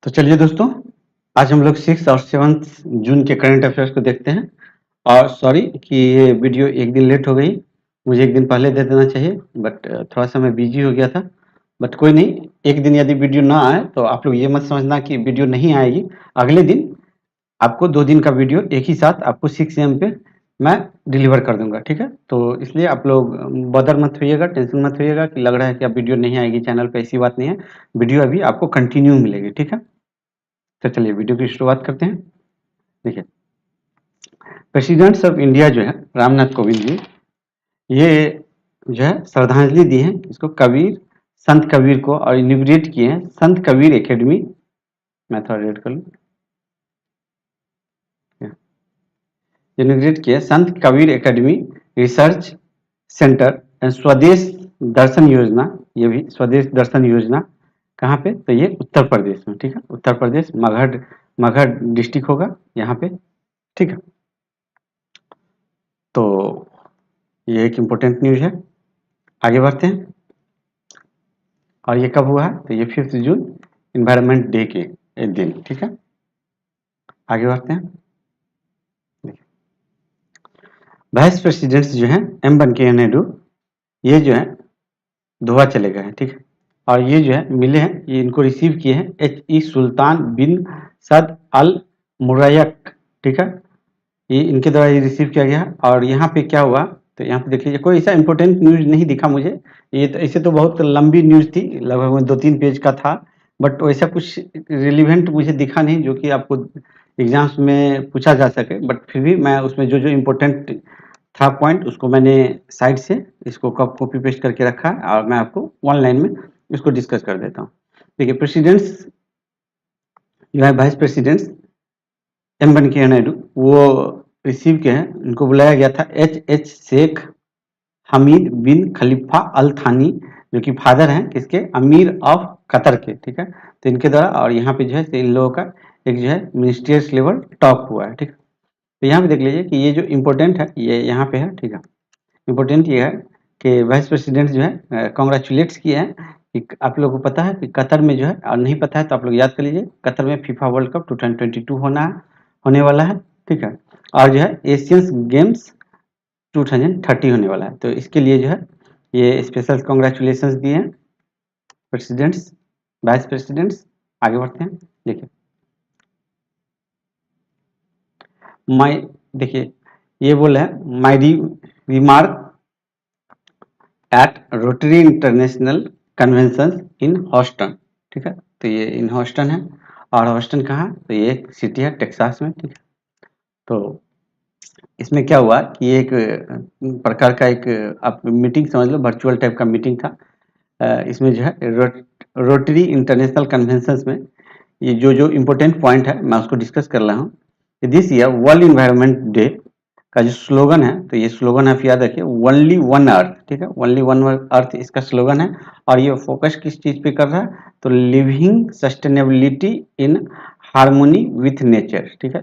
तो चलिए दोस्तों, आज हम लोग 6 और 7 जून के करंट अफेयर्स को देखते हैं। और सॉरी कि ये वीडियो एक दिन लेट हो गई, मुझे एक दिन पहले दे देना चाहिए, बट थोड़ा सा मैं बिजी हो गया था। बट कोई नहीं, एक दिन यदि वीडियो ना आए तो आप लोग ये मत समझना कि वीडियो नहीं आएगी। अगले दिन आपको 2 दिन का वीडियो एक ही साथ आपको 6 AM पे मैं डिलीवर कर दूंगा, ठीक है। तो इसलिए आप लोग बदर मत होइएगा, टेंशन मत होइएगा कि लग रहा है कि अब वीडियो नहीं आएगी चैनल पे। ऐसी बात नहीं है, वीडियो अभी आपको कंटिन्यू मिलेगी, ठीक है। तो चलिए वीडियो की शुरुआत करते हैं। देखिए, प्रेसिडेंट्स ऑफ इंडिया जो है रामनाथ कोविंद जी, ये जो है श्रद्धांजलि दी है इसको कबीर, संत कबीर को, और इनिग्रेट किए हैं संत कबीर एकेडमी। मैं थोड़ा रेड कर लूँ। इनिग्रेट किए संत Kabir academy, research centre and स्वदेश दर्शन योजना। ये भी स्वदेश दर्शन योजना कहाँ पे? तो ये उत्तर प्रदेश में, ठीक है। उत्तर प्रदेश मगध मगध डिस्ट्रिक्ट होगा यहाँ पे, ठीक है। तो ये एक इम्पोर्टेंट न्यूज है। आगे बढ़ते हैं। और ये कब हुआ है? तो ये 5 जून इन्वायरमेंट डे के एक दिन, ठीक है। आगे बढ़ते हैं। वाइस प्रेसिडेंट जो है एम वेंकैया नायडू, ये जो है दोहा चले गए हैं, ठीक है। और ये जो है मिले हैं, ये इनको रिसीव किए हैं HE सुल्तान बिन सद अल मुरैयक, ठीक है। ये इनके द्वारा ये रिसीव किया गया। और यहाँ पे क्या हुआ? तो यहाँ पे देख लीजिए, कोई ऐसा इंपॉर्टेंट न्यूज नहीं दिखा मुझे। ये तो ऐसे तो बहुत लंबी न्यूज थी, लगभग 2-3 पेज का था, बट वैसा कुछ रिलीवेंट मुझे दिखा नहीं जो कि आपको एग्जाम्स में पूछा जा सके। बट फिर भी मैं उसमें जो जो इम्पोर्टेंट था पॉइंट, उसको मैंने साइड से इसको कॉपी पेस्ट करके रखा है, और मैं आपको ऑनलाइन में इसको डिस्कस कर देता हूँ। देखिए, प्रेसिडेंट्स जो है vice presidents M Venkaiah Naidu, वो रिसीव के हैं। उनको बुलाया गया था HH शेख हमीद बिन खलीफा अल थानी, जो कि फादर हैं किसके? अमीर ऑफ कतर के, ठीक है। तो इनके द्वारा, और यहाँ पे जो है इन लोगों का एक जो है मिनिस्ट्रियल लेवल टॉक हुआ है, ठीक है। तो यहाँ पे देख लीजिए कि ये जो इम्पोर्टेंट है ये यहाँ पे है, ठीक है। इम्पोर्टेंट ये है कि वाइस प्रेसिडेंट जो है कॉन्ग्रेचुलेट्स किए हैं कि आप लोगों को पता है कि कतर में जो है, और नहीं पता है तो आप लोग याद कर लीजिए, कतर में फीफा वर्ल्ड कप 2022 होने वाला है, ठीक है। और जो है एशियंस गेम्स 2030 होने वाला है। तो इसके लिए जो है ये स्पेशल कॉन्ग्रेचुलेशंस दिए हैं प्रेसिडेंट्स, वाइस प्रेसिडेंट्स। आगे बढ़ते हैं। देखिए, माई देखिए ये बोल रहा है my remark at Rotary International Convention in Houston, ठीक है। तो ये इन हॉस्टन है, और हॉस्टन कहाँ? तो ये एक सिटी है टेक्सास में, ठीक है। तो इसमें क्या हुआ कि ये एक प्रकार का एक आप मीटिंग समझ लो, वर्चुअल टाइप का मीटिंग था। इसमें जो है रोटरी इंटरनेशनल कन्वेंशन में ये जो जो इम्पोर्टेंट पॉइंट है मैं उसको डिस्कस कर रहा हूँ। This year world environment day का जो स्लोगन है, तो ये स्लोगन आप याद रखिए, ओनली वन अर्थ, ठीक है। ओनली वन अर्थ इसका स्लोगन है। और ये फोकस किस चीज पे कर रहा है? तो living sustainability in harmony with nature, ठीक है।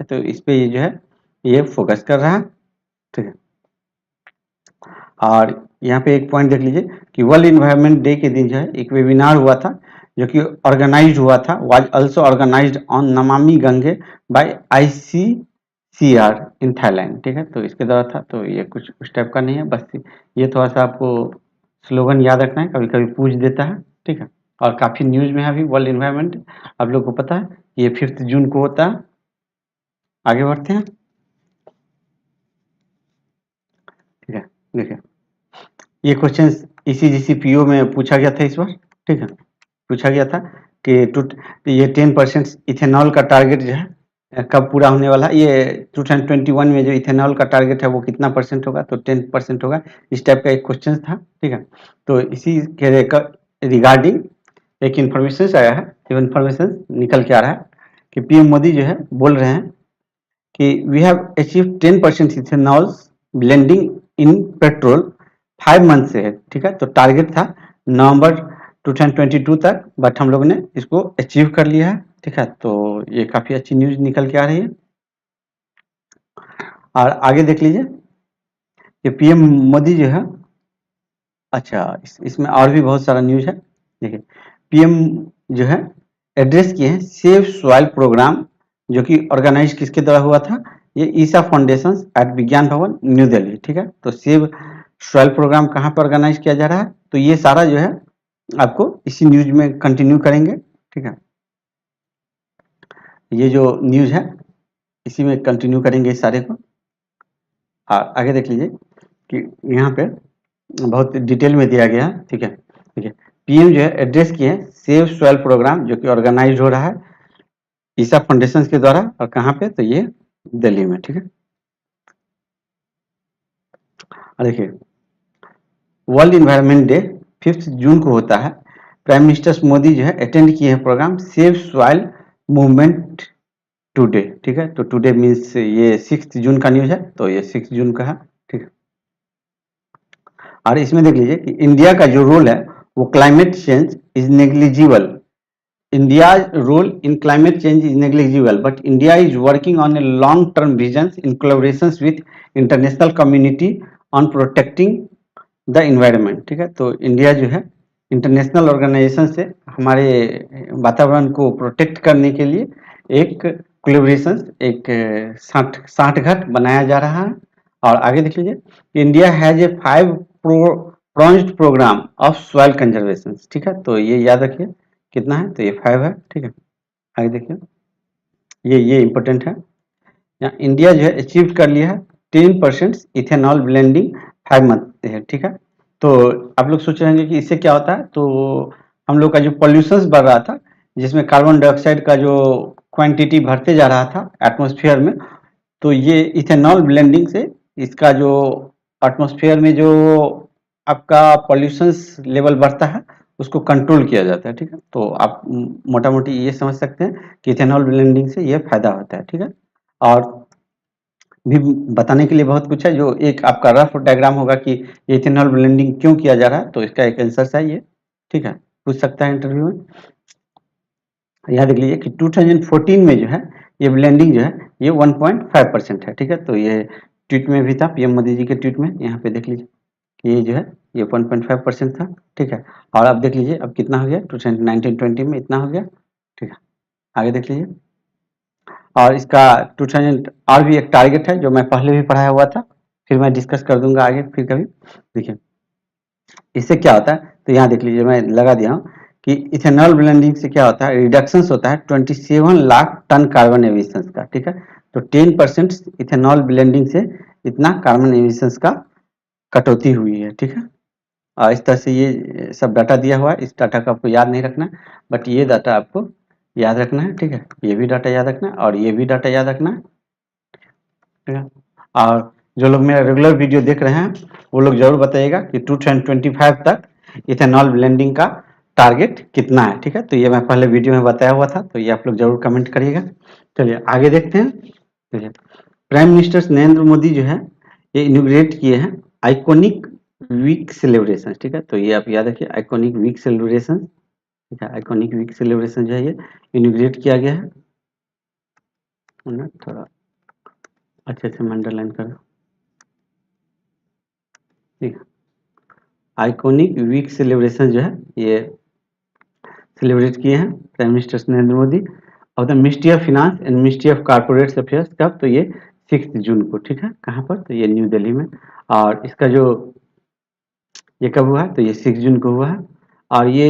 तो इस पे ये जो है ये फोकस कर रहा है, ठीक है। और यहाँ पे एक पॉइंट देख लीजिए कि वर्ल्ड इन्वायरमेंट डे के दिन जो है एक वेबिनार हुआ था, जो कि ऑर्गेनाइज हुआ था, was also organized on Namami Gange by ICCR in Thailand, ठीक है। तो इसके द्वारा था। तो ये कुछ उस टाइप का नहीं है, बस ये थोड़ा सा आपको स्लोगन याद रखना है, कभी कभी पूछ देता है, ठीक है। और काफी न्यूज में है अभी वर्ल्ड इन्वायरमेंट, आप लोग को पता है ये 5 जून को होता है। आगे बढ़ते हैं, ठीक है। देखिए, ये क्वेश्चन ECGC PO में पूछा गया था इस बार, ठीक है। पूछा गया था कि ये 10% इथेनॉल का टारगेट जो है कब पूरा होने वाला है? ये 2021 में जो इथेनॉल का टारगेट है वो कितना परसेंट होगा? तो 10% होगा। इस टाइप का एक क्वेश्चन था, ठीक है। तो इसी के रिगार्डिंग एक इन्फॉर्मेशन आया है, जो इन्फॉर्मेशन निकल के आ रहा है कि PM मोदी जो है बोल रहे हैं कि we have achieve 10% ethanol blending in petrol 5 month से है, ठीक है। तो टारगेट था नवंबर 2022 तक, बट हम लोग ने इसको अचीव कर लिया है, ठीक है। तो ये काफी अच्छी न्यूज निकल के आ रही है। और आगे देख लीजिए कि PM मोदी जो है, अच्छा इसमें और भी बहुत सारा न्यूज है। देखिए, PM जो है एड्रेस किए हैं सेव सॉइल प्रोग्राम, जो कि ऑर्गेनाइज किसके द्वारा हुआ था, ये ईसा फाउंडेशन एट विज्ञान भवन न्यू दिल्ली, ठीक है। तो सेव सॉइल प्रोग्राम कहाँ पर ऑर्गेनाइज किया जा रहा है, तो ये सारा जो है आपको इसी न्यूज में कंटिन्यू करेंगे, ठीक है। ये जो न्यूज है इसी में कंटिन्यू करेंगे इस सारे को। आगे देख लीजिए कि यहाँ पे बहुत डिटेल में दिया गया है, ठीक है। देखिए पीएम जो है एड्रेस किए हैं सेव सॉइल प्रोग्राम, जो कि ऑर्गेनाइज हो रहा है ईसा फाउंडेशन के द्वारा, और कहाँ पे, तो ये दिल्ली में, ठीक है। और देखिए वर्ल्ड इन्वायरमेंट डे 5 जून को होता है। प्राइम मिनिस्टर मोदी जो है अटेंड किए हैं program save soil movement today, ठीक है। तो टुडे मीन्स ये 6 जून का न्यूज है, तो ये 6 जून का है, ठीक है। और इसमें देख लीजिए कि इंडिया का जो रोल है वो climate change is negligible. India's role in climate change is negligible, but India is working on a long-term vision in collaborations with international community on protecting the environment, ठीक है। तो इंडिया जो है international organisation से हमारे वातावरण को protect करने के लिए एक कोलेबोरेशन, एक साठगांठ बनाया जा रहा है। और आगे देख लीजिए India has a 5 pronged programme of soil conservation, ठीक है। तो ये याद रखिए कितना है, तो ये 5 है, ठीक है। आगे देखिए ये इंपॉर्टेंट है। यहाँ इंडिया जो है अचीव कर लिया है 10% इथेनॉल ब्लेंडिंग 5 मंथ है, ठीक है। तो आप लोग सोच रहे होंगे कि इससे क्या होता है, तो हम लोग का जो पॉल्यूशन बढ़ रहा था, जिसमें कार्बन डाइऑक्साइड का जो क्वांटिटी बढ़ते जा रहा था एटमॉस्फेयर में, तो ये इथेनॉल ब्लेंडिंग से इसका जो एटमॉस्फेयर में जो आपका पॉल्यूशन लेवल बढ़ता है उसको कंट्रोल किया जाता है, ठीक है। तो आप मोटा मोटी ये समझ सकते हैं कि इथेनॉल ब्लेंडिंग से ये फायदा होता है, ठीक है। और भी बताने के लिए बहुत कुछ है, जो एक आपका रफ डायग्राम होगा कि इथेनॉल ब्लेंडिंग क्यों किया जा रहा है, तो इसका एक आंसर है ये, ठीक है, पूछ सकता है इंटरव्यू में। याद देख लीजिए कि 2014 में जो है ये ब्लेंडिंग जो है ये 1.5% है, ठीक है। तो ये ट्वीट में भी था, पीएम मोदी जी के ट्वीट में, यहाँ पे देख लीजिए कि ये जो है ये 1.5% था, ठीक है। और अब देख लीजिए अब कितना हो गया, 2019-20 में इतना हो गया, ठीक है। आगे देख लीजिए और इसका 2000 और भी एक टारगेट है जो मैं पहले भी पढ़ाया हुआ था, फिर मैं डिस्कस कर दूंगा आगे फिर कभी। देखिए इससे क्या होता है, तो यहाँ देख लीजिए मैं लगा दिया हूँ कि इथेनॉल ब्लेंडिंग से क्या होता है, रिडक्शन होता है 27 लाख टन कार्बन एमिशन का, ठीक है। तो 10% इथेनॉल ब्लेंडिंग से इतना कार्बन एमिशन का कटौती हुई है, ठीक है। और इस तरह से ये सब डाटा दिया हुआ है, इस डाटा को आपको याद नहीं रखना, बट ये डाटा आपको याद रखना है, ठीक है। ये भी डाटा याद रखना है और ये भी डाटा याद रखना है, ठीक है। और जो लोग मेरा रेगुलर वीडियो देख रहे हैं वो लोग जरूर बताइएगा कि 2025 तक इथेनॉल ब्लेंडिंग का टारगेट कितना है, ठीक है। तो ये मैं पहले वीडियो में बताया हुआ था, तो ये आप लोग जरूर कमेंट करिएगा। चलिए आगे देखते हैं। देखिए प्राइम मिनिस्टर नरेंद्र मोदी जो है ये इनोग्रेट किए हैं आइकॉनिक वीक सेलिब्रेशन, ठीक है। तो ये आप याद रखिए आइकॉनिक वीक सेलिब्रेशन, ठीक है। आइकॉनिक वीक सेलिब्रेशन जो है ये इनोग्रेट किया गया है, थोड़ा अच्छे से अंडरलाइन करो, ठीक है। आइकॉनिक वीक सेलिब्रेशन जो है ये सेलिब्रेट किए हैं प्राइम मिनिस्टर नरेंद्र मोदी और the ministry of finance and ministry of corporate affairs, कब, तो ये 6 जून को, ठीक है। कहाँ पर, तो ये न्यू दिल्ली में। और इसका जो ये कब हुआ है, तो ये 6 जून को हुआ है। और ये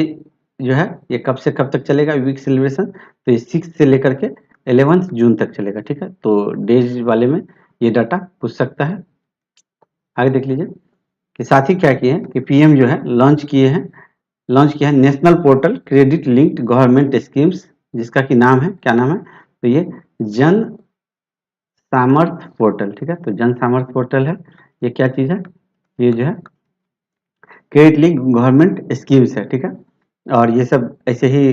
जो है ये कब से कब तक चलेगा वीक सेलिब्रेशन, तो ये 6 से लेकर के 11 जून तक चलेगा, ठीक है। तो डेज वाले में ये डाटा पूछ सकता है। आगे देख लीजिए कि साथ ही क्या किए हैं कि पीएम जो है लॉन्च किया है national portal credit linked government schemes, जिसका कि नाम है, क्या नाम है, तो ये जन सामर्थ पोर्टल, ठीक है। तो जन सामर्थ पोर्टल है, ये क्या चीज है, ये जो है क्रेडिट लिंक गवर्नमेंट स्कीम्स है, ठीक है। और ये सब ऐसे ही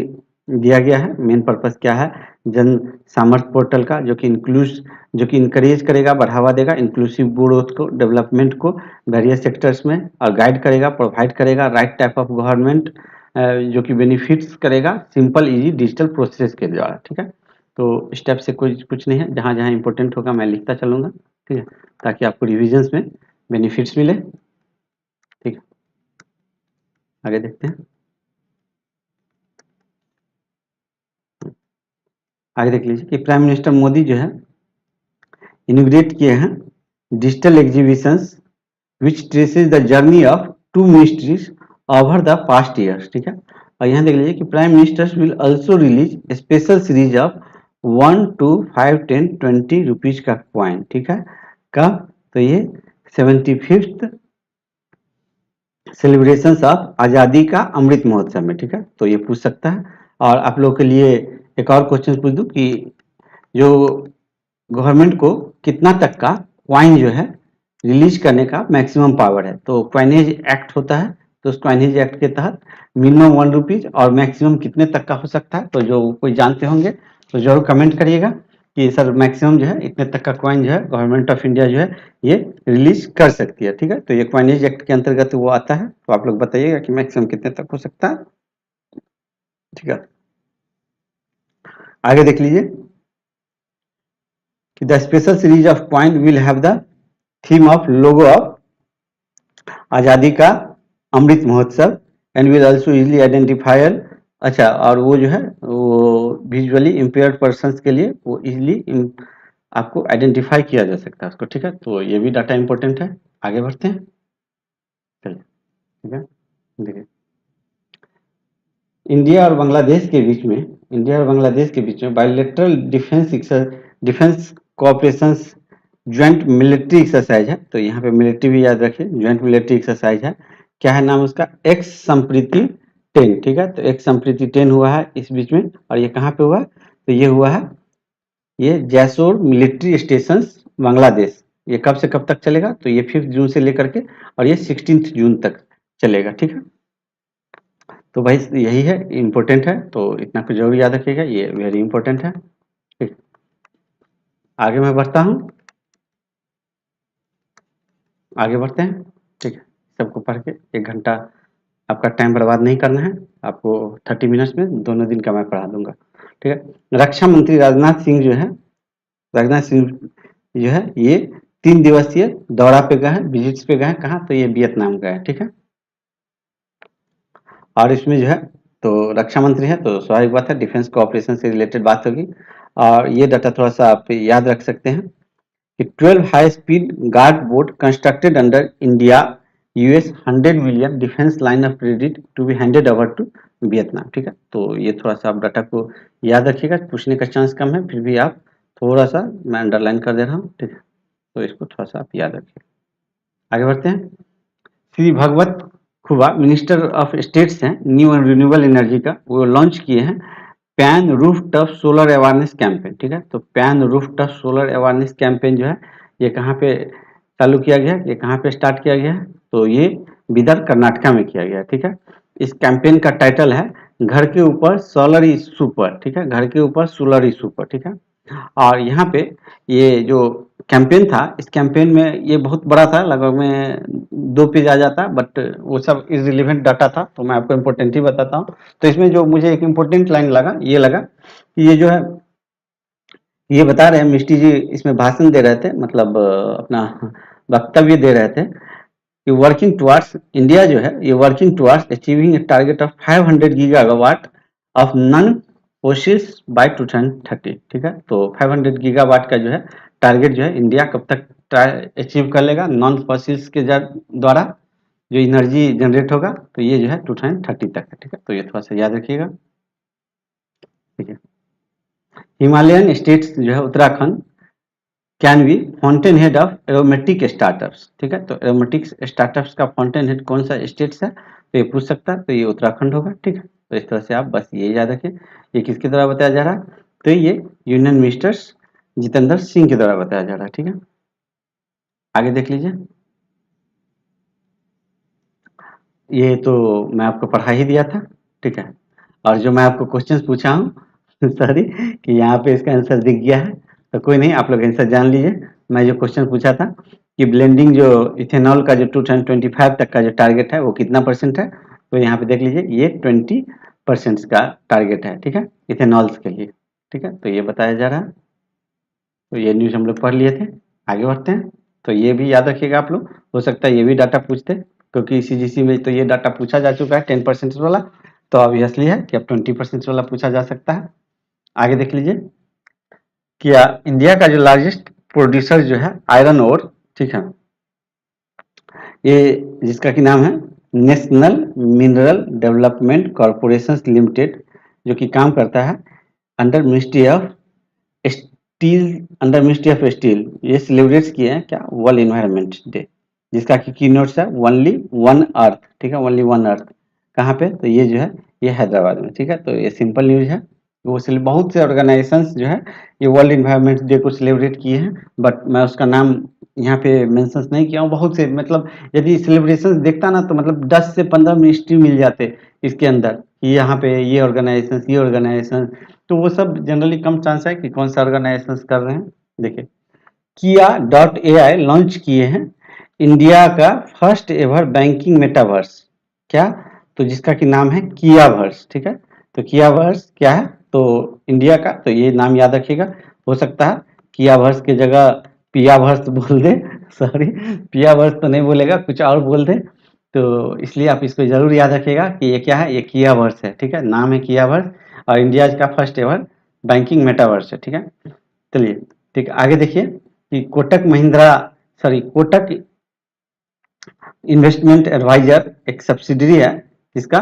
दिया गया है। मेन पर्पस क्या है, जन सामर्थ्य पोर्टल का, जो कि इंकरेज करेगा, बढ़ावा देगा इंक्लूसिव ग्रोथ को, डेवलपमेंट को वेरियस सेक्टर्स में, और गाइड करेगा, प्रोवाइड करेगा राइट टाइप ऑफ गवर्नमेंट, जो कि बेनिफिट्स करेगा सिंपल इजी डिजिटल प्रोसेस के द्वारा, ठीक है। तो स्टेप से कुछ नहीं है, जहाँ जहाँ इंपॉर्टेंट होगा मैं लिखता चलूंगा, ठीक है, ताकि आपको रिविजन्स में बेनिफिट्स मिले, ठीक है। आगे देखते हैं। आगे देख लीजिए कि प्राइम मिनिस्टर मोदी जो है इनोग्रेट किए हैं digital exhibitions which traces the journey of two ministries over the past years, ठीक है। और यहाँ देख लीजिए कि prime ministers will also release special series of 1 2 5 10 20 rupees का कॉइन, ठीक है। कब? तो ये 75th सेलिब्रेशंस ऑफ आज़ादी का अमृत महोत्सव में, ठीक है। तो ये पूछ सकता है। और आप लोगों के लिए एक और क्वेश्चन पूछ दूं कि जो गवर्नमेंट को कितना तक का क्वाइन जो है रिलीज करने का मैक्सिमम पावर है, तो क्वाइनेज एक्ट होता है। तो उस क्वाइनेज एक्ट के तहत मिनिमम 1 रुपीज और मैक्सिमम कितने तक का हो सकता है, तो जो कोई जानते होंगे तो जरूर कमेंट करिएगा कि सर मैक्सिमम जो है इतने तक का कॉइन जो है गवर्नमेंट ऑफ इंडिया जो है ये रिलीज कर सकती है, ठीक है। तो ये क्वाइनेज एक्ट के अंतर्गत वो आता है, तो आप लोग बताइएगा कि मैक्सिमम कितने तक हो सकता है, ठीक है। आगे देख लीजिए कि the special series of coin will have the theme of logo of आजादी का Amrit Mahotsav and will also easily identifier. अच्छा, और वो जो है वो विजुअली इम्पेयर्ड पर्सन्स के लिए वो इजीली आपको आइडेंटिफाई किया जा सकता है उसको, ठीक है। तो ये भी डाटा इंपॉर्टेंट है। आगे बढ़ते हैं, चलिए, ठीक है। देखिए इंडिया और बांग्लादेश के बीच में bilateral defence cooperation joint military exercise है। तो यहाँ पे मिलिट्री भी याद रखिए, ज्वाइंट मिलिट्री एक्सरसाइज है। क्या है नाम उसका? एक्स संप्रीति 10, ठीक है। तो एक्स संप्रीति 10 हुआ है इस बीच में, और ये कहाँ पे हुआ? तो ये हुआ है ये जैसोर मिलिट्री स्टेशन बांग्लादेश। ये कब से कब तक चलेगा? तो ये 5 जून से लेकर के और ये 16 जून तक चलेगा, ठीक है। तो भाई यही है, इम्पोर्टेंट है, तो इतना कुछ जरूर याद रखिएगा, ये वेरी इंपॉर्टेंट है, ठीक। आगे मैं बढ़ता हूँ, आगे बढ़ते हैं, ठीक है। सबको पढ़ के 1 घंटा आपका टाइम बर्बाद नहीं करना है, आपको 30 मिनट्स में दोनों दिन का मैं पढ़ा दूंगा, ठीक है। रक्षा मंत्री राजनाथ सिंह जो है, राजनाथ सिंह जो है ये 3 दिवसीय दौरा पे गए हैं, विजिट्स पे गए हैं। कहाँ? तो ये वियतनाम गए हैं, ठीक है। और इसमें जो है तो रक्षा मंत्री है तो स्वाभाविक बात है डिफेंस कोऑपरेशन से रिलेटेड बात होगी। और ये डाटा थोड़ा सा आप याद रख सकते हैं कि 12 high speed guard boat constructed under India US 100 million defence line of credit to be handed over to Vietnam, ठीक है। तो ये थोड़ा सा आप डाटा को याद रखिएगा, पूछने का चांस कम है, फिर भी आप थोड़ा सा मैं अंडरलाइन कर दे रहा हूँ, ठीक है। तो इसको थोड़ा सा आप याद रखिए। आगे बढ़ते हैं। श्री भगवत खुबा मिनिस्टर ऑफ स्टेट्स हैं न्यू एंड रिन्यूएबल एनर्जी का, वो लॉन्च किए हैं pan roof top solar awareness campaign, ठीक है। तो pan roof top solar awareness campaign जो है ये कहाँ पे चालू किया गया, ये कहाँ पे स्टार्ट किया गया है? तो ये बिदर कर्नाटका में किया गया है, ठीक है। इस कैंपेन का टाइटल है घर के ऊपर सोलर इज सुपर, ठीक है, घर के ऊपर सोलर इज सुपर, ठीक है। और यहाँ पे ये जो कैंपेन था, इस कैंपेन में ये बहुत बड़ा था, लगभग में 2 पेज आ जाता, बट वो सब इररिलेवेंट डाटा था, तो मैं आपको इम्पोर्टेंट ही बताता हूँ। तो इसमें जो मुझे एक इम्पोर्टेंट लाइन लगा, ये लगा कि ये जो है ये बता रहे हैं मिष्टी जी इसमें भाषण दे रहे थे, मतलब अपना वक्तव्य दे रहे थे कि वर्किंग टुवर्ड्स इंडिया जो है ये working towards achieving a target of 500 gigawatt of non fossils by 2030, ठीक है। तो 500 गीगावाट का जो है टारगेट जो है इंडिया कब तक अचीव कर लेगा नॉन फॉसिल्स के द्वारा जो एनर्जी जनरेट होगा, तो ये जो है 2030 तक है, ठीक है। तो ये थोड़ा सा याद रखिएगा, ठीक है। हिमालयन स्टेट्स जो है Uttarakhand can be fountain head of aromatic startups, ठीक है। तो एरोमेटिक स्टार्टअप्स का फाउंटेन हेड कौन सा स्टेट्स है, तो ये पूछ सकता है, तो ये उत्तराखंड होगा, ठीक है। तो इस तरह से आप बस ये याद रखें। ये किसके द्वारा बताया जा रहा है? तो ये यूनियन मिनिस्टर्स जितेंद्र सिंह के द्वारा बताया जा रहा है, ठीक है। आगे देख लीजिए, ये तो मैं आपको पढ़ा ही दिया था, ठीक है। और जो मैं आपको क्वेश्चंस पूछा हूँ सॉरी कि यहाँ पे इसका आंसर दिख गया है, तो कोई नहीं, आप लोग आंसर जान लीजिए। मैं जो क्वेश्चन पूछा था कि ब्लेंडिंग जो इथेनॉल का जो 2025 तक का जो टारगेट है वो कितना परसेंट है, तो यहाँ पे देख लीजिए ये 20% का टारगेट है, ठीक है, इथेनॉल्स के लिए, ठीक है। तो ये बताया जा रहा है, तो ये न्यूज़ हम लोग पढ़ लिए थे। आगे बढ़ते हैं, तो ये भी याद रखिएगा आप लोग, हो सकता है ये भी डाटा पूछते, क्योंकि सीजीसी में तो ये डाटा पूछा जा चुका है 10% वाला, तो ऑब्वियसली है कि अब 20% वाला पूछा जा सकता है। आगे देख लीजिए किया इंडिया का जो लार्जेस्ट प्रोड्यूसर जो है आयरन ओर, ठीक है, ये जिसका कि नाम है national mineral development corporation limited, जो कि काम करता है under ministry of steel, under ministry of steel, ये सेलिब्रेट किए हैं क्या, वर्ल्ड इन्वायरमेंट डे, जिसका की नोट्स है ओनली वन अर्थ, ठीक है, ओनली वन अर्थ। कहाँ पे, तो ये जो है ये हैदराबाद में, ठीक है। तो ये सिंपल न्यूज है। वो बहुत से ऑर्गेनाइजेशंस जो है ये वर्ल्ड इन्वायरमेंट डे को सेलिब्रेट किए हैं, बट मैं उसका नाम यहाँ पे मेंशंस नहीं किया हूँ। बहुत से मतलब यदि सेलिब्रेशंस देखता ना तो मतलब 10 से 15 मिनिस्ट्री मिल जाते इसके अंदर कि यहाँ पे ये ऑर्गेनाइजेशन, तो वो सब जनरली कम चांस है कि कौन सा ऑर्गेनाइजेशन कर रहे हैं। देखिए Kia.ai लॉन्च किए हैं इंडिया का फर्स्ट एवर बैंकिंग मेटावर्स, क्या, तो जिसका कि नाम है कियावर्स, ठीक है। तो कियावर्स क्या है, तो इंडिया का, तो ये नाम याद रखिएगा। हो सकता है कियावर्स की जगह पियावर्स बोल दे, सॉरी, पियावर्स तो नहीं बोलेगा, कुछ और बोल दे, तो इसलिए आप इसको जरूर याद रखिएगा कि ये क्या है, ये कियावर्स है, ठीक है, नाम है कियावर्स और इंडिया का फर्स्ट एवर बैंकिंग मेटावर्स है, ठीक है। चलिए, ठीक, आगे देखिए कि Kotak Mahindra, sorry, Kotak investment adviser एक सब्सिडरी है इसका,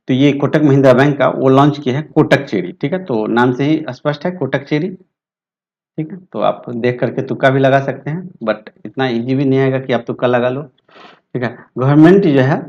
तो ये कोटक महिंद्रा बैंक का वो लॉन्च किया है कोटक चेरी, ठीक है। तो नाम से ही स्पष्ट है कोटक चेरी, ठीक है। तो आप देख करके तुक्का भी लगा सकते हैं, बट इतना इजी भी नहीं आएगा कि आप तुक्का लगा लो, ठीक है। गवर्नमेंट जो है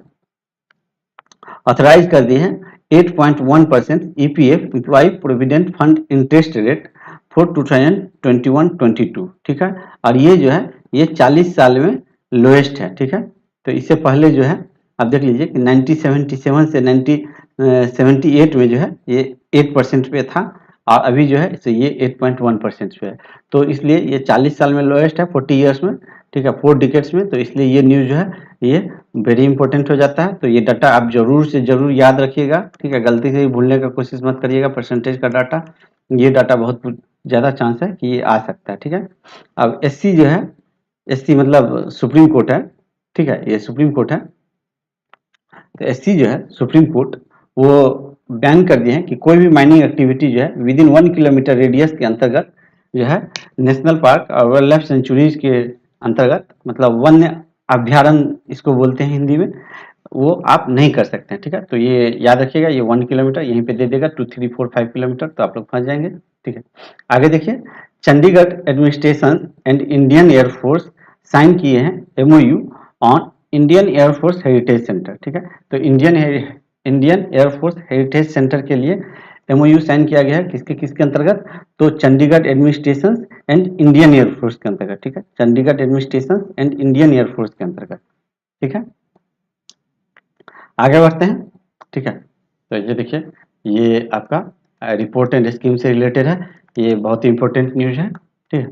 ऑथराइज कर दी है 8.1% EPF employ provident fund interest rate for 2021-22, ठीक है। और ये जो है ये 40 साल में लोएस्ट है, ठीक है। तो इससे पहले जो है आप देख लीजिए कि 1977 से 1978 में जो है ये 8% पे था और अभी जो है इसे ये 8.1% पे है। तो इसलिए ये 40 साल में लोएस्ट है, 40 ईयर्स में, ठीक है, 4 डिकेट्स में। तो इसलिए ये न्यूज जो है ये वेरी इंपॉर्टेंट हो जाता है। तो ये डाटा आप जरूर से जरूर याद रखिएगा, ठीक है, गलती से भी भूलने का कोशिश मत करिएगा। परसेंटेज का डाटा, ये डाटा बहुत ज़्यादा चांस है कि ये आ सकता है, ठीक है। अब एससी जो है, एससी मतलब सुप्रीम कोर्ट है, ठीक है, ये सुप्रीम कोर्ट है। तो एससी जो है सुप्रीम कोर्ट वो बैन कर दिए हैं कि कोई भी माइनिंग एक्टिविटी जो है विद इन 1 किलोमीटर रेडियस के अंतर्गत जो है नेशनल पार्क और वाइल्ड लाइफ सेंचुरीज के अंतर्गत, मतलब वन्य अभ्यारण्य इसको बोलते हैं हिंदी में, वो आप नहीं कर सकते हैं, ठीक है। तो ये याद रखिएगा, ये 1 किलोमीटर यहीं पे दे देगा, 2, 3, 4, 5 किलोमीटर, तो आप लोग फंस जाएंगे, ठीक है। आगे देखिए, Chandigarh administration and Indian air force sign किए हैं MOU on Indian air force heritage centre, ठीक है। तो इंडियन एयरफोर्स हेरिटेज सेंटर के लिए एमओयू साइन किया गया है, किसके किसके अंतर्गत, तो Chandigarh administration and Indian air force के अंतर्गत, ठीक है, Chandigarh administration and Indian air force के अंतर्गत, ठीक है। आगे बढ़ते हैं, ठीक है। तो ये देखिए, ये आपका रिपोर्ट एंड स्कीम से रिलेटेड है, ये बहुत ही इंपॉर्टेंट न्यूज है, ठीक है।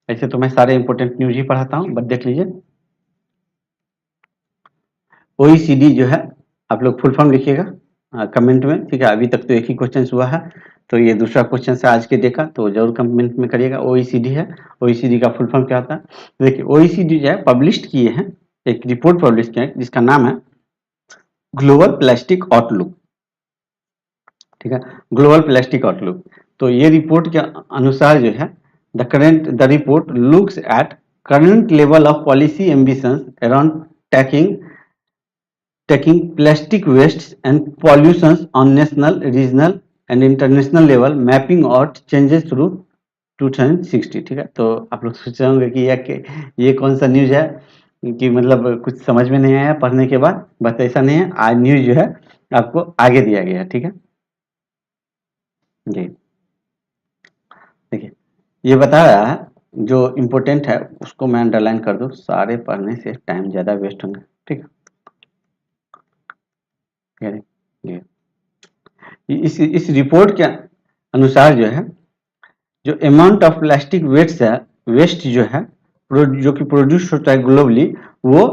ऐसे तो मैं सारे इंपॉर्टेंट न्यूज ही पढ़ाता हूँ, बट देख लीजिए ओईसीडी जो है, आप लोग फुल फॉर्म लिखिएगा कमेंट में, ठीक है। अभी तक तो एक ही क्वेश्चन हुआ है, तो ये दूसरा क्वेश्चन से आज के देखा तो जरूर कमेंट में करिएगा। ओईसीडी है, ओईसीडी का फुल फॉर्म क्या होता है, देखिए ओईसीडी जो है पब्लिश किए हैं, एक रिपोर्ट पब्लिश किया है जिसका नाम है ग्लोबल प्लास्टिक आउटलुक, ठीक है, ग्लोबल प्लास्टिक आउटलुक। तो ये रिपोर्ट के अनुसार जो है the report looks at current level of policy ambitions around taking plastic wastes and pollutions on national, regional and international level, mapping out changes through 2060, ठीक है। तो आप लोग सोच रहे होंगे कि ये कौन सा न्यूज है कि मतलब कुछ समझ में नहीं आया पढ़ने के बाद, बस ऐसा नहीं है, आज न्यूज जो है आपको आगे दिया गया है, ठीक है जी। देखिए, ये बता रहा है जो इम्पोर्टेंट है उसको मैं अंडरलाइन कर दूं, सारे पढ़ने से टाइम ज़्यादा वेस्ट होंगे, ठीक है। इस रिपोर्ट के अनुसार जो है जो अमाउंट ऑफ प्लास्टिक वेस्ट जो है जो कि प्रोड्यूस होता है ग्लोबली, वो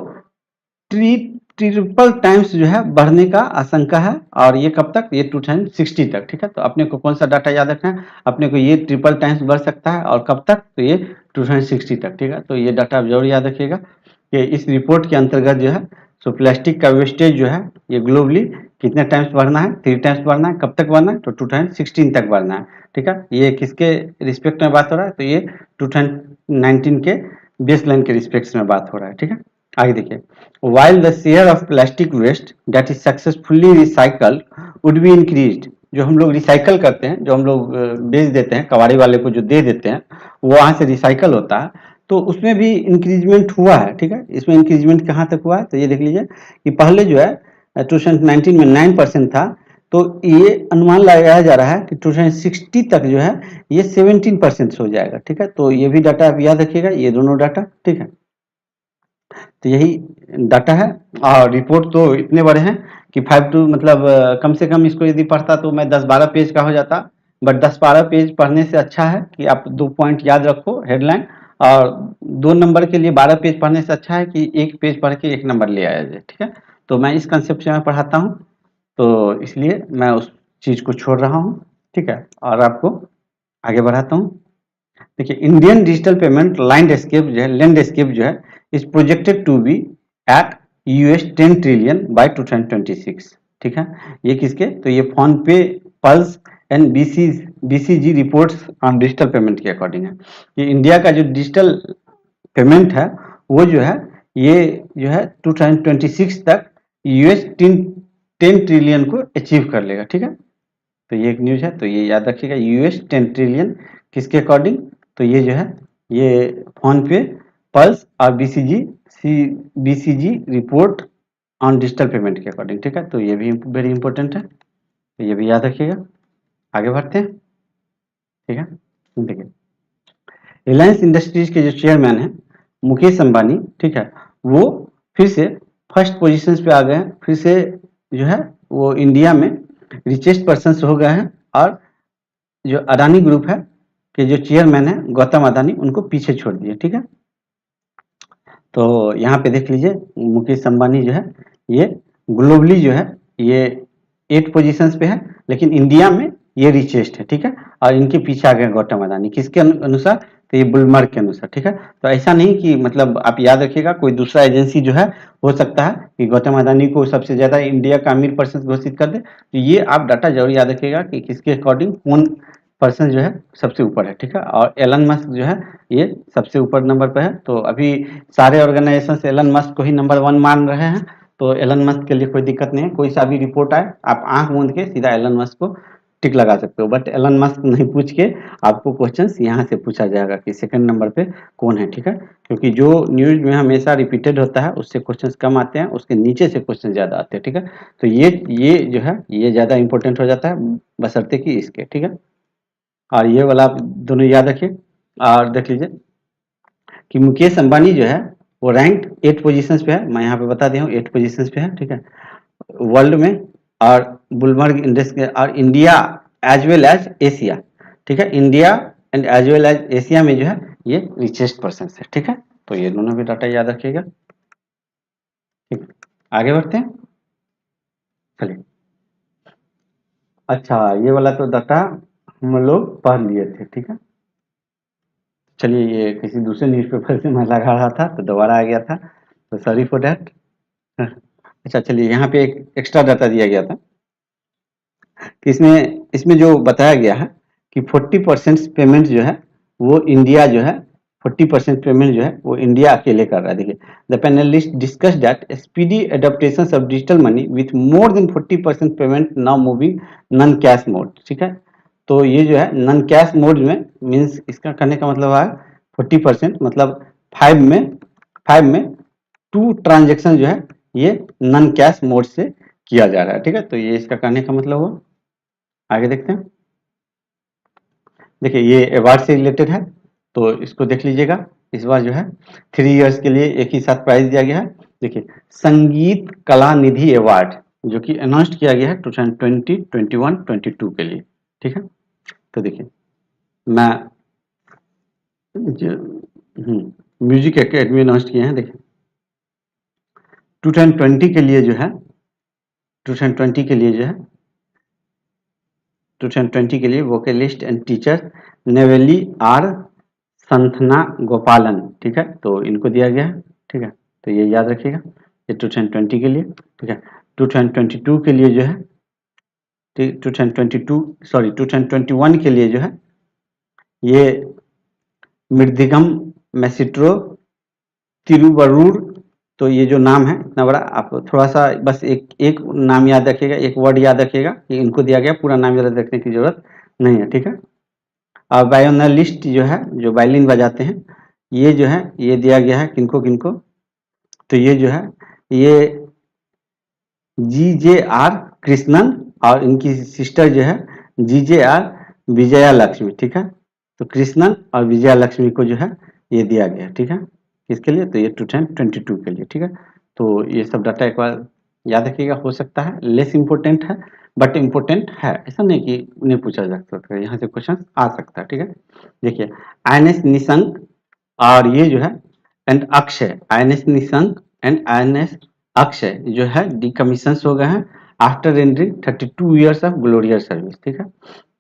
ट्रिपल टाइम्स जो है बढ़ने का आशंका है। और ये कब तक, ये 2060 तक, ठीक है। तो अपने को कौन सा डाटा याद रखना है, अपने को ये ट्रिपल टाइम्स बढ़ सकता है और कब तक, तो ये 2060 तक, ठीक है। तो ये डाटा आप जरूर याद रखिएगा कि इस रिपोर्ट के अंतर्गत जो है सो प्लास्टिक का वेस्टेज जो है ये ग्लोबली कितने टाइम्स बढ़ना है, 3 टाइम्स बढ़ना है। कब तक बढ़ना है, तो 2016 तक बढ़ना है, ठीक है। ये किसके रिस्पेक्ट में बात हो रहा है, तो ये 2019 के बेस लाइन के रिस्पेक्ट में बात हो रहा है, ठीक है। आगे देखिए, while the share of plastic waste that is successfully recycled would be increased. जो हम लोग रिसाइकल करते हैं, जो हम लोग बेच देते हैं, कबाड़ी वाले को जो दे देते हैं, वो वहां से रिसाइकल होता है, तो उसमें भी इंक्रीजमेंट हुआ है, ठीक है। इसमें इंक्रीजमेंट कहाँ तक हुआ है, तो ये देख लीजिए कि पहले जो है 2019 में 9% था, तो ये अनुमान लगाया जा रहा है कि 2060 तक जो है ये 17% हो जाएगा, ठीक है। तो ये भी डाटा आप याद रखिएगा, ये दोनों डाटा, ठीक है। तो यही डाटा है, और रिपोर्ट तो इतने बड़े हैं कि 5 टू मतलब कम से कम इसको यदि पढ़ता तो मैं 10-12 पेज का हो जाता, बट 10-12 पेज पढ़ने से अच्छा है कि आप 2 पॉइंट याद रखो हेडलाइन, और 2 नंबर के लिए 12 पेज पढ़ने से अच्छा है कि 1 पेज पढ़ के 1 नंबर ले आया जाए, ठीक है। तो मैं इस कंसेप्ट से मैं पढ़ाता हूँ, तो इसलिए मैं उस चीज़ को छोड़ रहा हूँ, ठीक है, और आपको आगे बढ़ाता हूँ। देखिए, इंडियन डिजिटल पेमेंट लैंडस्केप जो है is projected to be at US 10 trillion by 2026, ठीक है। ये किसके, तो ये PhonePe, pulse and BCG reports on digital payment के अकॉर्डिंग है। ये इंडिया का जो डिजिटल पेमेंट है, वो जो है ये जो है 2026 तक US 10 ट्रिलियन को अचीव कर लेगा, ठीक है। तो ये एक न्यूज है, तो ये याद रखिएगा, US 10 ट्रिलियन किसके अकॉर्डिंग, तो ये जो है ये फोन पे, पल्स और BCG report on digital payment के अकॉर्डिंग, ठीक है। तो ये भी वेरी इंपॉर्टेंट है, तो ये भी याद रखिएगा। आगे बढ़ते हैं, ठीक है। देखिए, रिलायंस इंडस्ट्रीज के जो चेयरमैन हैं मुकेश अंबानी, ठीक है, वो फिर से फर्स्ट पोजीशंस पे आ गए हैं, फिर से जो है वो इंडिया में रिचेस्ट पर्सन हो गए हैं, और जो अडानी ग्रुप है के जो चेयरमैन है गौतम अडानी, उनको पीछे छोड़ दिए, ठीक है। तो यहाँ पे देख लीजिए, मुकेश अंबानी जो है ये ग्लोबली जो है ये 8 पोजीशंस पे है, लेकिन इंडिया में ये रिचेस्ट है, ठीक है। और इनके पीछे आ गए गौतम अडानी, किसके अनुसार, तो ये बुलमर्ग के अनुसार, ठीक है। तो ऐसा नहीं कि मतलब आप याद रखिएगा, कोई दूसरा एजेंसी जो है हो सकता है कि गौतम अडानी को सबसे ज्यादा इंडिया का अमीर पर्सन घोषित कर दे, तो ये आप डाटा जरूर याद रखिएगा कि किसके अकॉर्डिंग कौन पर्सन जो है सबसे ऊपर है, ठीक है। और एलन मस्क जो है ये सबसे ऊपर नंबर पर है। तो अभी सारे ऑर्गेनाइजेशन एलन मस्क को ही नंबर 1 मान रहे हैं, तो एलन मस्क के लिए कोई दिक्कत नहीं है, कोई सा भी रिपोर्ट आए आप आंख मूंद के सीधा एलन मस्क को टिक लगा सकते हो, बट एलन मस्क नहीं पूछ के आपको क्वेश्चंस यहाँ से पूछा जाएगा कि सेकंड नंबर पे कौन है, ठीक है। क्योंकि जो न्यूज में हमेशा रिपीटेड होता है उससे क्वेश्चंस कम आते हैं, उसके नीचे से क्वेश्चन ज्यादा आते हैं, ठीक है। तो ये जो है ये ज्यादा इंपॉर्टेंट हो जाता है बशर्ते कि इसके, ठीक है। और ये वाला आप दोनों याद रखिए, और देख लीजिए कि मुकेश अंबानी जो है वो रैंक 8 पोजीशंस पे है, मैं यहाँ पे बता दिया हूँ 8 पोजीशंस पे है, ठीक है, वर्ल्ड में। और बुलमर्ग इंडेक्स के, और India as well as Asia, ठीक है, India and as well as Asia में जो है ये रिचेस्ट पर्सन है, ठीक है। तो ये दोनों भी डाटा याद रखिएगा, ठीक। आगे बढ़ते हैं, चलिए। अच्छा, ये वाला तो डाटा हम लोग पढ़ लिए थे, ठीक है। चलिए, ये किसी दूसरे न्यूज़पेपर से मैं लगा रहा था तो दोबारा आ गया था, तो सॉरी फॉर दैट। अच्छा, चलिए, यहाँ पे एक एक्स्ट्रा डाटा दिया गया था कि इसमें इसमें जो बताया गया है कि 40% पेमेंट जो है वो इंडिया जो है 40% पेमेंट जो है वो इंडिया अकेले कर रहा है। देखिए, the panelist discuss that speedy adaptation of digital money with more than 40% payment now moving non cash mode, ठीक है। तो ये जो है नॉन कैश मोड में मीन्स इसका करने का मतलब है 40%, मतलब 5 में 2 ट्रांजेक्शन जो है ये नॉन कैश मोड से किया जा रहा है, ठीक है। तो ये इसका करने का मतलब हुआ। आगे देखते हैं, देखिए ये अवार्ड से रिलेटेड है, तो इसको देख लीजिएगा। इस बार जो है 3 इयर्स के लिए एक ही साथ प्राइज दिया गया है। देखिए, संगीत कला निधि अवार्ड जो कि अनाउंस किया गया है 2020, 21, 22 के लिए, ठीक है। तो देखिए, मैं म्यूजिक एकेडमी अनाउंस किए हैं। देखिए, 2020 के लिए जो है 2020 के लिए जो है 2020 के लिए vocalist and teacher Neyveli R Santhanagopalan, ठीक है, तो इनको दिया गया है, ठीक है। तो ये याद रखिएगा, ये 2020 के लिए, ठीक है। 2022 के लिए जो है 2021 के लिए जो है ये मृदिगम मैसिट्रो तिरुवरूर, तो ये जो नाम है इतना बड़ा, आप थोड़ा सा बस एक नाम याद रखिएगा, एक वर्ड याद रखिएगा कि इनको दिया गया, पूरा नाम याद रखने की जरूरत नहीं है, ठीक है। और वायोलिनिस्ट जो है, जो वायलिन बजाते हैं, ये जो है ये दिया गया है किनको किनको, तो ये जो है ये GJR कृष्णन और इनकी सिस्टर जो है GJR विजया लक्ष्मी, ठीक है। तो कृष्णन और विजया लक्ष्मी को जो है ये दिया गया, ठीक है। किसके लिए? तो ये 2022 के लिए, ठीक है। तो ये सब डाटा एक बार याद रखिएगा, हो सकता है लेस इम्पोर्टेंट है बट इम्पोर्टेंट है, ऐसा नहीं कि उन्हें पूछा जा सकता है, यहाँ से क्वेश्चन आ सकता है, ठीक है। देखिए INS निशंक और ये जो है and Akshay, INS Nishank and INS Akshay जो है डिकमीशन हो गए हैं after enduring 32 years of glorious service, ठीक है।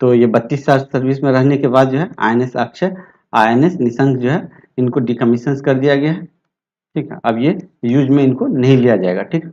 तो ये 32 साल सर्विस में रहने के बाद जो है INS अक्षय, INS निशंक जो है इनको डिकमीशन कर दिया गया है, ठीक है। अब ये यूज में इनको नहीं लिया जाएगा, ठीक।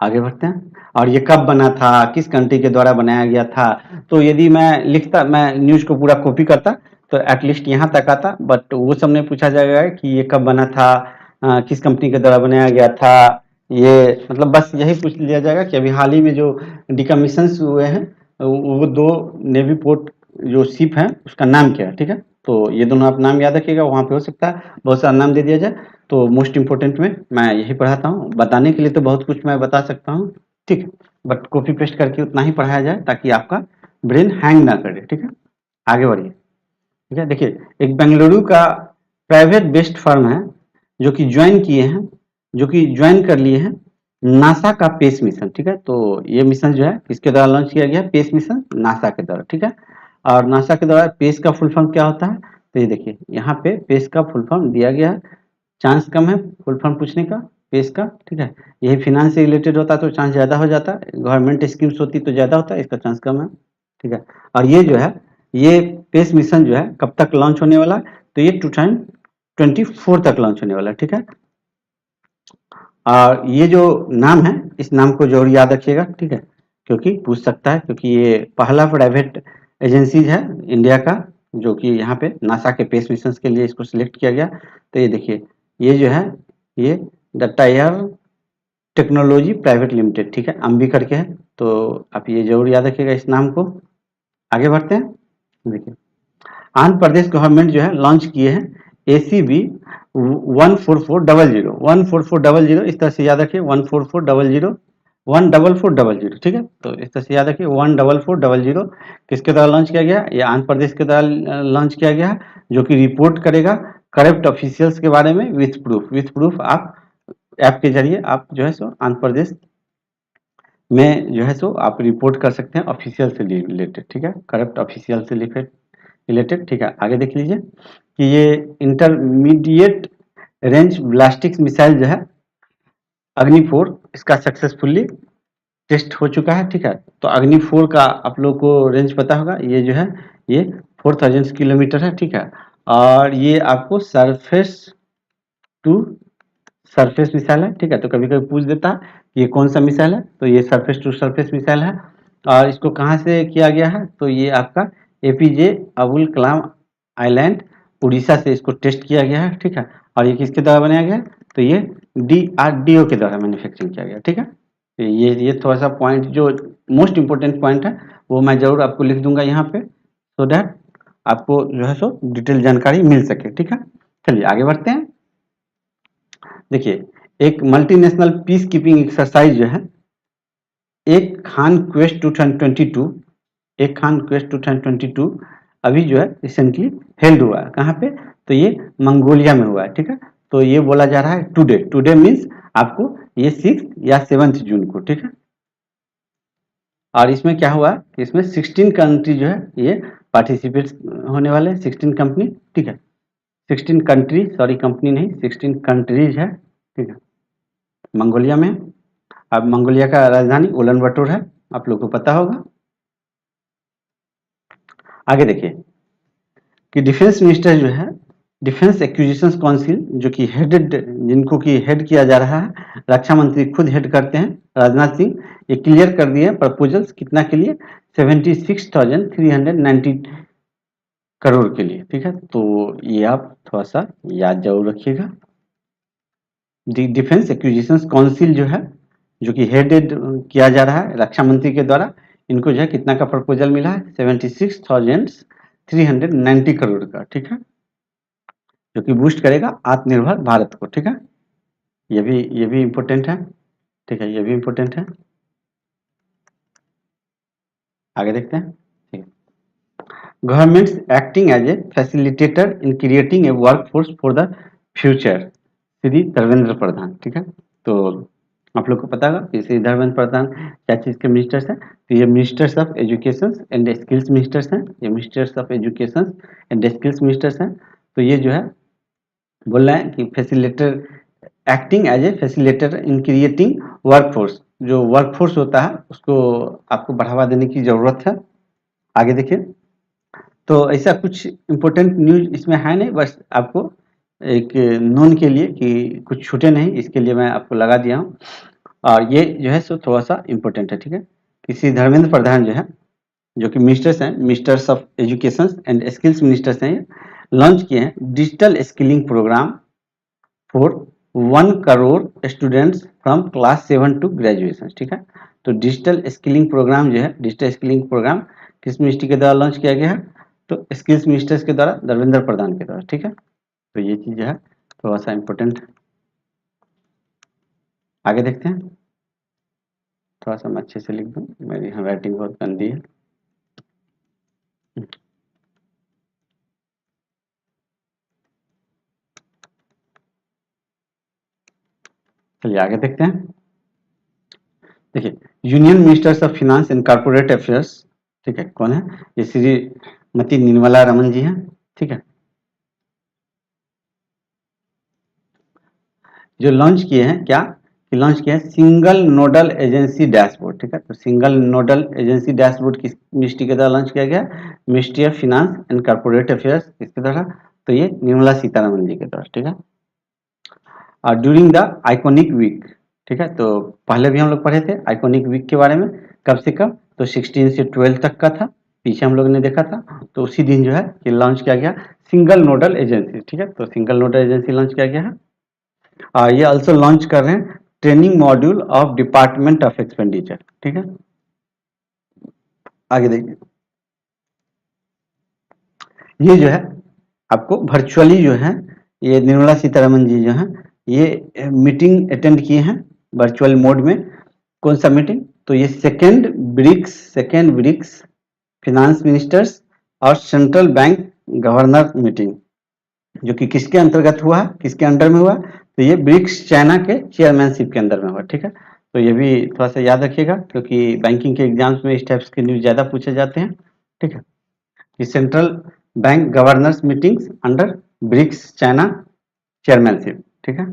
आगे बढ़ते हैं। और ये कब बना था, किस कंट्री के द्वारा बनाया गया था, तो यदि मैं लिखता, मैं न्यूज को पूरा कॉपी करता तो एटलीस्ट यहाँ तक आता, बट वो सब नहीं पूछा जाएगा कि ये कब बना था, किस कंपनी के द्वारा बनाया गया था, ये मतलब बस यही पूछ लिया जाएगा कि अभी हाल ही में जो डिकमीशन हुए हैं वो 2 नेवी पोर्ट जो शिप है उसका नाम क्या है, ठीक है। तो ये दोनों आप नाम याद रखिएगा, वहाँ पे हो सकता है बहुत सारा नाम दे दिया जाए, तो मोस्ट इम्पोर्टेंट में मैं यही पढ़ाता हूँ। बताने के लिए तो बहुत कुछ मैं बता सकता हूँ, ठीक है, बट कॉपी पेस्ट करके उतना ही पढ़ाया जाए ताकि आपका ब्रेन हैंग ना करे, ठीक है। आगे बढ़िए, ठीक है। देखिए एक बेंगलुरु का प्राइवेट बेस्ड फर्म है जो कि ज्वाइन कर लिए हैं नासा का पेस मिशन, ठीक है। तो ये मिशन जो है किसके द्वारा लॉन्च किया गया? पेस मिशन नासा के द्वारा, ठीक है। और नासा के द्वारा पेस का फुल फॉर्म क्या होता है? तो ये देखिए यहाँ पे पेस का फुल फॉर्म दिया गया है, चांस कम है फुल फॉर्म पूछने का पेस का, ठीक है। यही फिनांस से रिलेटेड होता तो चांस ज़्यादा हो जाता, गवर्नमेंट स्कीम्स होती तो ज़्यादा होता, इसका चांस कम है, ठीक है। और ये जो है ये पेस मिशन जो है कब तक लॉन्च होने वाला है? तो ये 2024 तक लॉन्च होने वाला है, ठीक है। और ये जो नाम है इस नाम को जरूर याद रखिएगा, ठीक है, क्योंकि पूछ सकता है, क्योंकि ये पहला प्राइवेट एजेंसीज है इंडिया का जो कि यहाँ पे नासा के पेस मिशन के लिए इसको सिलेक्ट किया गया। तो ये देखिए ये जो है ये the tyre technology private limited, ठीक है, अम्बी करके है, तो आप ये जरूर याद रखिएगा इस नाम को। आगे बढ़ते हैं। देखिए आंध्र प्रदेश गवर्नमेंट जो है लॉन्च किए हैं ACB 14400 इस तरह से याद रखिए 14400 ठीक है। तो इस तरह से याद रखिए 14400 किसके द्वारा लॉन्च किया गया? ये आंध्र प्रदेश के द्वारा लॉन्च किया गया है, जो कि रिपोर्ट करेगा करप्ट ऑफिशियल्स के बारे में विथ प्रूफ आप ऐप के जरिए आप जो है सो आंध्र प्रदेश में जो है सो आप रिपोर्ट कर सकते हैं ऑफिशियल से रिलेटेड, ठीक है, करप्ट ऑफिशियल से रिलेटेड, ठीक है। आगे देख लीजिए कि ये इंटरमीडिएट रेंज ब्लास्टिक मिसाइल जो है अग्नि 4 इसका सक्सेसफुली टेस्ट हो चुका है, ठीक है। तो अग्नि 4 का आप लोग को रेंज पता होगा, ये जो है ये 4000 किलोमीटर है, ठीक है। और ये आपको सरफेस टू सरफेस मिसाइल है, ठीक है। तो कभी कभी पूछ देता है ये कौन सा मिसाइल है, तो ये सरफेस टू सरफेस मिसाइल है। और इसको कहाँ से किया गया है? तो ये आपका APJ अबुल कलाम आइलैंड उड़ीसा से इसको टेस्ट किया गया है, ठीक है। और ये किसके द्वारा बनाया गया? तो ये DRDO के द्वारा मैन्युफैक्चरिंग किया गया, ठीक है। तो ये थोड़ा सा पॉइंट जो मोस्ट इम्पोर्टेंट पॉइंट है वो मैं जरूर आपको लिख दूंगा यहाँ पे, सो दैट आपको जो है सो डिटेल जानकारी मिल सके, ठीक है। चलिए आगे बढ़ते हैं। देखिए एक मल्टीनेशनल पीस कीपिंग एक्सरसाइज जो है एक खान क्वेस्ट 2022 अभी जो है रिसेंटली हेल्ड हुआ है, कहाँ पे? तो ये मंगोलिया में हुआ है, ठीक है। तो ये बोला जा रहा है टुडे मीन्स आपको ये 6 या 7 जून को, ठीक है। और इसमें क्या हुआ कि इसमें 16 कंट्री जो है ये पार्टिसिपेट होने वाले, 16 कंपनी, ठीक है, 16 कंट्री, सॉरी कंपनी नहीं 16 कंट्रीज है, ठीक है, मंगोलिया में। अब मंगोलिया का राजधानी उलन बटोर है, आप लोग को पता होगा। आगे देखिए कि डिफेंस मिनिस्टर जो है डिफेंस एक्विजिशंस काउंसिल जो कि हेडेड, जिनको कि हेड किया जा रहा है, रक्षा मंत्री खुद हेड करते हैं, राजनाथ सिंह। ये क्लियर कर दिए प्रपोजल्स कितना के लिए, 76,390 करोड़ के लिए, ठीक है। तो ये आप थोड़ा सा याद जरूर रखिएगा। डिफेंस एक्विजिशंस काउंसिल जो है, जो कि हेडेड किया जा रहा है रक्षा मंत्री के द्वारा, इनको जो है कितना का प्रपोजल मिला है, 76,390 करोड़ का, ठीक है, जो कि बूस्ट करेगा आत्मनिर्भर भारत को, ठीक है। ये भी इम्पोर्टेंट है, ठीक है, ये भी इम्पोर्टेंट है। आगे देखते हैं, ठीक है। Government's acting as a facilitator in creating a workforce for the future, Shri Dharmendra Pradhan, ठीक है। तो आप लोग को पता होगा कि श्री धर्मेंद्र प्रधान क्या चीज़ के मिनिस्टर्स हैं, तो ये ministers of education and skills ministers हैं, ये ministers of education and skills ministers हैं। तो ये जो है बोल रहे हैं कि facilitator, acting as a facilitator in creating workforce, जो वर्कफोर्स होता है उसको आपको बढ़ावा देने की जरूरत है। आगे देखिए, तो ऐसा कुछ इम्पोर्टेंट न्यूज इसमें है नहीं, बस आपको एक नोन के लिए कि कुछ छूटे नहीं, इसके लिए मैं आपको लगा दिया हूँ। और ये जो है सो थोड़ा सा इम्पोर्टेंट है, ठीक है। किसी धर्मेंद्र प्रधान जो है, जो कि मिनिस्टर्स हैं, ministers of education and skills ministers हैं, लॉन्च किए हैं digital skilling programme for 1 crore students from class 7 to graduation, ठीक है। तो डिजिटल स्किलिंग प्रोग्राम जो है, डिजिटल स्किलिंग प्रोग्राम किस मिनिस्ट्री के द्वारा लॉन्च किया गया है, तो स्किल्स मिनिस्टर्स के द्वारा, धर्मेंद्र प्रधान के द्वारा, ठीक है। तो ये चीज है थोड़ा सा इम्पोर्टेंट। आगे देखते हैं, थोड़ा सा मैं अच्छे से लिख दूं, मेरी हैंड राइटिंग बहुत गंदी है। चलिए आगे देखते हैं। देखिए, union ministers of finance and corporate affairs, ठीक है, कौन है, ये श्रीमती निर्मला रमन जी हैं, ठीक है, जो लॉन्च किए हैं क्या, कि लॉन्च किया है सिंगल नोडल एजेंसी डैशबोर्ड, ठीक है। तो सिंगल नोडल एजेंसी डैशबोर्ड किस मिनिस्ट्री के द्वारा लॉन्च किया गया, ministry of finance and corporate affairs, किसके द्वारा, तो ये निर्मला सीतारमन जी के द्वारा, ठीक है। और ड्यूरिंग द आइकॉनिक वीक, ठीक है, तो पहले भी हम लोग पढ़े थे आइकॉनिक वीक के बारे में, कब से कब, तो 16 से 12 तक का था, पीछे हम लोग ने देखा था। तो उसी दिन जो है कि लॉन्च किया गया सिंगल नोडल एजेंसी, ठीक है, तो सिंगल नोडल एजेंसी लॉन्च किया गया है। ये ऑल्सो लॉन्च कर रहे हैं training module of department of expenditure, ठीक है। आगे देखिए, ये जो है आपको वर्चुअली जो है, ये निर्मला सीतारमन जी जो है ये मीटिंग अटेंड किए हैं वर्चुअल मोड में। कौन सा मीटिंग, तो ये सेकेंड ब्रिक्स फिनांस मिनिस्टर्स और सेंट्रल बैंक गवर्नर मीटिंग, जो कि किसके अंतर्गत हुआ, किसके अंडर में हुआ, तो ये ब्रिक्स चाइना के चेयरमैनशिप के अंदर में हुआ, ठीक है। तो ये भी थोड़ा सा याद रखिएगा, क्योंकि बैंकिंग के एग्जाम्स में इस टाइप्स के न्यूज ज्यादा पूछे जाते हैं, ठीक है। कि central bank governors meetings under BRICS China chairmanship, ठीक है।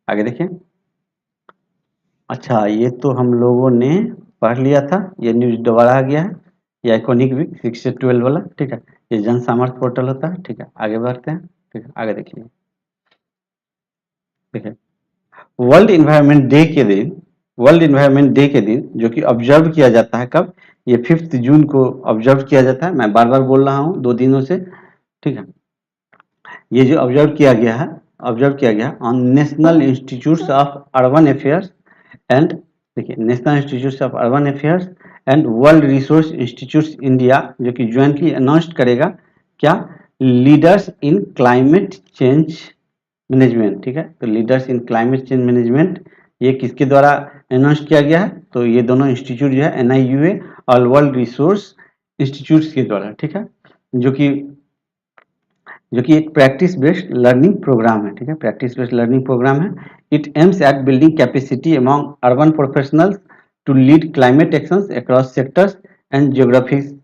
आगे देखिए, अच्छा ये तो हम लोगों ने पढ़ लिया था, ये न्यूज दोबारा आ गया है, ये आइकॉनिक वीक 6 से 12 वाला, ठीक है। ये जन सामर्थ्य पोर्टल होता है, ठीक है। आगे बढ़ते हैं, ठीक है, आगे देखिए, देखिए वर्ल्ड इन्वायरमेंट डे के दिन, वर्ल्ड इन्वायरमेंट डे के दिन जो कि ऑब्जर्व किया जाता है कब, ये 5 जून को ऑब्जर्व किया जाता है। मैं बार बार बोल रहा हूँ 2 दिनों से, ठीक है। ये जो ऑब्जर्व किया गया है, ऑब्जर्व किया गया on National Institutes of Urban Affairs and, देखिए National Institutes of Urban Affairs and World Resource Institutes India, जो कि ज्वाइंटली अनाउंस करेगा क्या, leaders in climate change management, ठीक है। तो leaders in climate change management ये किसके द्वारा अनाउंस किया गया है, तो ये दोनों इंस्टीट्यूट जो है NIUA और वर्ल्ड रिसोर्स इंस्टीट्यूट्स के द्वारा, ठीक है, जो कि एक प्रैक्टिस बेस्ड लर्निंग प्रोग्राम है, ठीक है, प्रैक्टिस बेस्ड लर्निंग प्रोग्राम है। It aims at building capacity among urban professionals to lead climate actions across sectors and geographies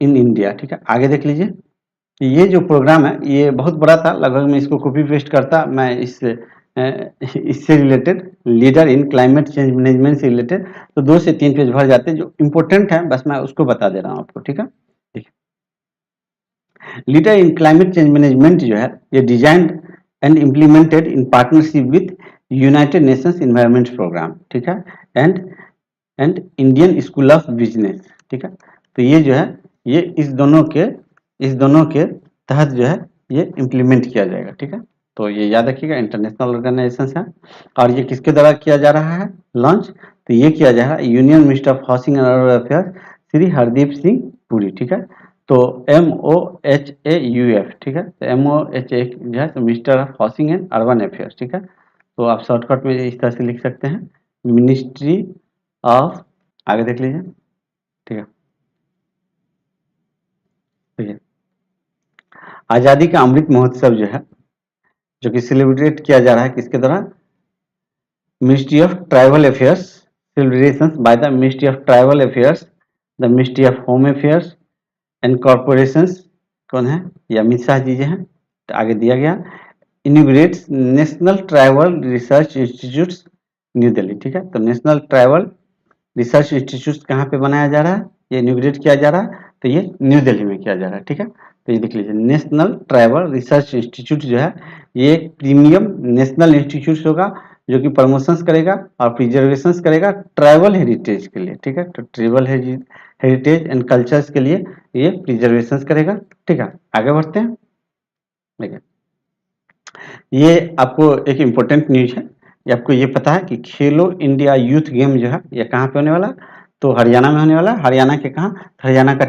in India, ठीक है। आगे देख लीजिए, ये जो प्रोग्राम है ये बहुत बड़ा था, लगभग मैं इसको कॉपी पेस्ट करता, मैं इससे related leader in climate change management से रिलेटेड तो 2 से 3 पेज भर जाते हैं, जो इम्पोर्टेंट है बस मैं उसको बता दे रहा हूँ आपको, ठीक है। Leader in climate change management जो है ये designed and implemented in partnership with United Nations Environment Programme, ठीक है, and Indian School of Business, ठीक है। तो ये जो है ये इस दोनों के तहत जो है ये इम्प्लीमेंट किया जाएगा, ठीक है। तो ये याद रखिएगा, इंटरनेशनल ऑर्गेनाइजेशन है और ये किसके द्वारा किया जा रहा है लॉन्च, तो ये किया जा रहा है union minister of housing and urban affairs Shri Hardeep Singh Puri, ठीक है। तो MOHAUF, ठीक है, तो MOHA जो है minister of housing and urban affairs, ठीक है। तो आप शॉर्टकट में इस तरह से लिख सकते हैं, मिनिस्ट्री ऑफ, आगे देख लीजिए, ठीक है। ठीक है, आज़ादी का अमृत महोत्सव जो है जो कि सेलिब्रेट किया जा रहा है किसके द्वारा, ministry of tribal affairs, celebrations by the ministry of tribal affairs, the ministry of home affairs and corporations, कौन है, ये अमित शाह जी हैं। तो आगे दिया गया, inaugurates national tribal research institute new Delhi, ठीक है। तो नेशनल ट्राइबल रिसर्च इंस्टीट्यूट कहाँ पे बनाया जा रहा है, ये इनॉग्रेट किया जा रहा है, तो ये न्यू दिल्ली में किया जा रहा है, ठीक है। तो ये देख लीजिए, नेशनल ट्राइबल रिसर्च इंस्टीट्यूट जो है ये एक प्रीमियम नेशनल इंस्टीट्यूट होगा जो कि प्रमोशंस करेगा और प्रिजर्वेशंस करेगा ट्राइबल हेरिटेज के लिए, ठीक है। तो ट्राइबल हेरिटेज एंड कल्चर्स के लिए ये प्रिजर्वेशंस करेगा, ठीक है। आगे बढ़ते हैं, देखिए ये आपको एक इम्पोर्टेंट न्यूज है, ये आपको ये पता है कि खेलो इंडिया यूथ गेम जो है ये कहाँ पे होने वाला है, तो हरियाणा में होने वाला है। हरियाणा के कहाँ, हरियाणा का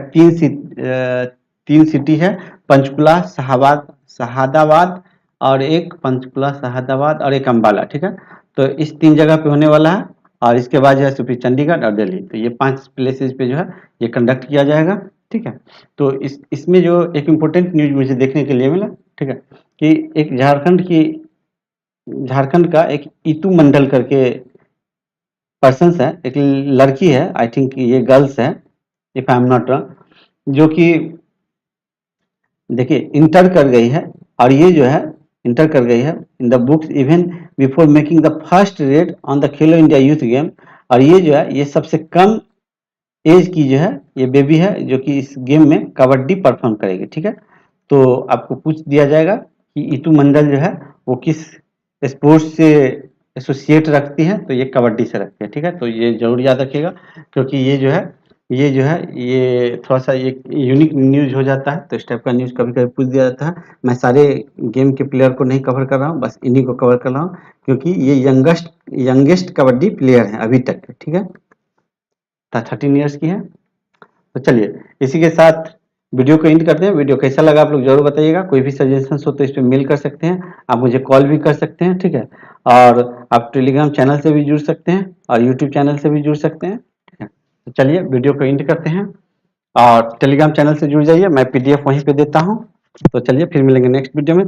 तीन सिटी है, पंचकुला, शहादाबाद और एक पंचकुला, शहादाबाद और एक अम्बाला, ठीक है। तो इस 3 जगह पे होने वाला है और इसके बाद जो है फिर चंडीगढ़ और दिल्ली, तो ये 5 प्लेसेस पे जो है ये कंडक्ट किया जाएगा, ठीक है। तो इसमें जो एक इम्पोर्टेंट न्यूज मुझे देखने के लिए मिला, ठीक है, कि एक झारखंड का एक इतू मंडल करके पर्सन्स है, एक लड़की है, आई थिंक ये गर्ल्स है if I am not wrong, जो कि देखिए इंटर कर गई है और ये जो है इंटर कर गई है in the books even before making the first red on the Khelo India youth game. और ये जो है ये सबसे कम एज की जो है ये बेबी है जो कि इस गेम में कबड्डी परफॉर्म करेगी, ठीक है। तो आपको पूछ दिया जाएगा कि इतू मंडल जो है वो किस स्पोर्ट्स से एसोसिएट रखती है, तो ये कबड्डी से रखती है, ठीक है। तो ये जरूर याद रखिएगा क्योंकि ये थोड़ा सा एक यूनिक न्यूज हो जाता है, तो इस टाइप का न्यूज कभी कभी पूछ दिया जाता है। मैं सारे गेम के प्लेयर को नहीं कवर कर रहा हूँ, बस इन्हीं को कवर कर रहा हूँ क्योंकि ये यंगेस्ट कबड्डी प्लेयर है अभी तक, ठीक है, 13 ईयर्स की है। तो चलिए इसी के साथ वीडियो को एंड करते हैं। वीडियो कैसा लगा आप लोग जरूर बताइएगा, कोई भी सजेशन हो तो इस पर मेल कर सकते हैं, आप मुझे कॉल भी कर सकते हैं, ठीक है। और आप टेलीग्राम चैनल से भी जुड़ सकते हैं और यूट्यूब चैनल से भी जुड़ सकते हैं, ठीक है। तो चलिए वीडियो को एंड करते हैं और टेलीग्राम चैनल से जुड़ जाइए, मैं PDF वहीं पे देता हूँ। तो चलिए फिर मिलेंगे नेक्स्ट वीडियो में।